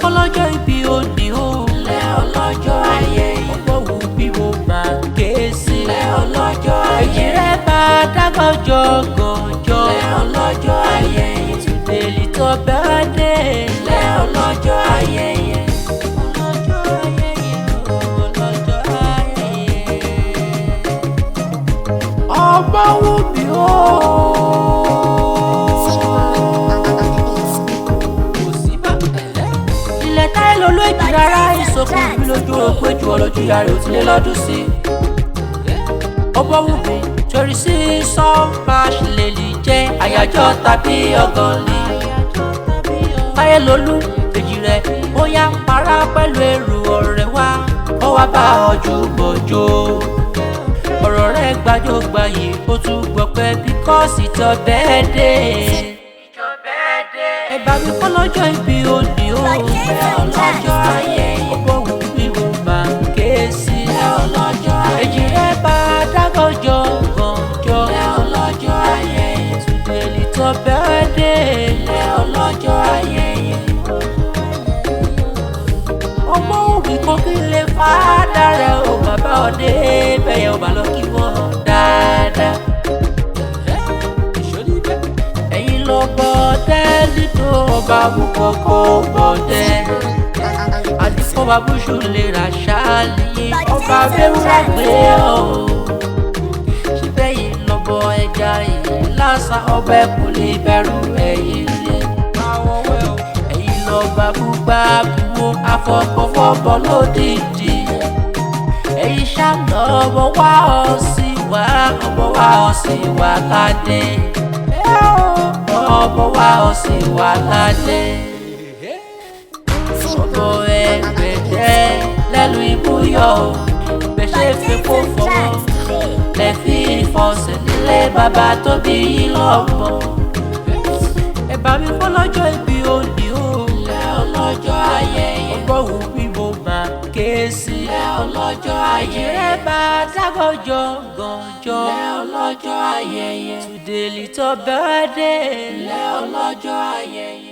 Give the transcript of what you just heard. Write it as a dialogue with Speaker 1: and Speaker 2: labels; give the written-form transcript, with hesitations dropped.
Speaker 1: fọlọ́jọ́ ìbí òní o. Lẹ́ ọlọ́jọ́ ayẹyẹ. Omowunmi mo máa ké sí. Lẹ́ ọlọ́jọ́ ayẹyẹ. Èjì rẹ̀ bá dágọ́jọ́ gànjọ́. Lẹ́ ọlọ́jọ́ ayẹyẹ. Today little birthday. Lẹ́ ọlọ́jọ́ ayẹyẹ. Ọlọ́jọ́ ayẹyẹ. Ọlọ́jọ́ ayẹyẹ. Omowunmi o. Ilẹ̀ Taiwo ló èjì rárá ìsọkún mi lójú òpó èjì ọlójú ìyá rẹ̀ ò ti lé lọ́dún sí. Omowunmi torí sí March lè jẹ́ àyájọ́ tàbí ọgọ́lì. Taiwo èjì rẹ̀ bóyá para pẹ̀lú èrò ọ̀rẹ́ wa kó wá bá ọjọ́ bọ̀jọ́. Ọ̀rọ̀ rẹ̀ gbajúgbayì ó tún gbọ́ pé bíkọ́sì tó bẹ́ẹ̀ dé. Ẹ bá mi fọlọ́jọ́ ìbí òní o. Lẹ́ ọlọ́jọ́ ayẹyẹ. Omowunmi mo máa ké sí. Lẹ́ ọlọ́jọ́ ayẹyẹ. Èjì rẹ̀ bá dágọ́jọ́ gànjọ́. Lẹ́ ọlọ́jọ́ ayẹyẹ. Today little birthday. Lẹ́ ọlọ́jọ́ ayẹyẹ. Omowunmi kò kí lè fàdà rẹ̀ o. Bàbá òde bẹ̀yẹ̀ ò bá lọ kí wọ́n dáadáa. Ẹ̀yin lọ bọ̀ tẹ́lí tó ọba àbúkọ kó bọ̀ tẹ́. Àdìpọ̀ babúṣu lè rà ṣáàlì ọba abẹ́wúrà gbé ọ̀. Ṣíbẹ̀ yìí lọ bọ ẹja yìí lásà ọbẹ̀ kò lè bẹ̀rù ẹ̀yìn lé. Ẹ̀yin lọ bàbúgbà bùwó afọkọ̀fọ̀bọ̀ lódìdí. Ẹ̀yin ṣàlọ́ ọmọ wá ọ sí wá ọmọ wá ọ sí wá ládé. Ọmọ wa ọ sì wà ládé. Ọmọ ẹgbẹ̀jẹ́ lẹ́nu ìbúyọ̀ gbèsè fipò fọwọ́. Lẹ́fí ìfọ̀sẹ̀ nílé bàbá tó bí yín lọ́mọ. Ẹ bá mi fọlọ́jọ́ ìbí òní o. Lẹ́ ọlọ́jọ́ ayẹyẹ. Omowunmi mo máa ké sí. Lẹ́ ọlọ́jọ́ ayẹyẹ. Èjì rẹ̀ bá dágọ́jọ́ gànjọ́. Lẹ́ ọlọ́jọ́ ayẹyẹ. Today little birthday. Lẹ́ ọlọ́jọ́ ayẹyẹ.